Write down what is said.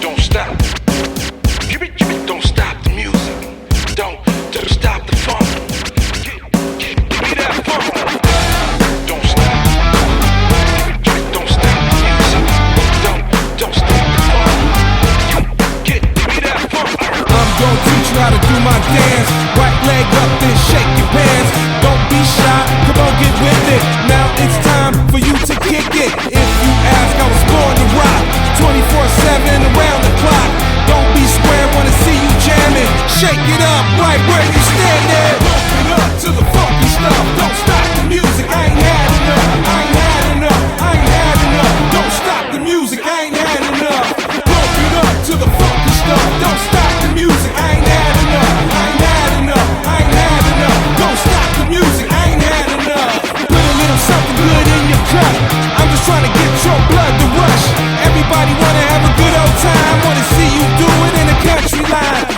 don't stop. Give it, don't stop the music. Don't stop the fun. Give me that fun. Don't stop. Give it, don't stop the music. Don't stop the fun. Give me that fun. I'm gonna teach you how to do my dance. Right leg up, then shake your pants. Don't be shy, come on, get with it. Now it's time for you to kick it. If you ask, I was born to rock 24/7 around the clock. Don't be square, wanna see you jamming. Shake it up right where you stand there. Pump it up to the funky stuff. Don't stop the music, I ain't had enough. I ain't had enough, I ain't had enough. Don't stop the music, I ain't had enough. Pump it up to the funky stuff. Don't stop the music, I ain't had enough. I ain't had enough, I ain't had enough. Don't stop the music, I ain't had enough. Put a little something good in your cup. I'm just trying to get your blood to rush. Everybody wanna have a good old time. Wanna see you do it in a country line.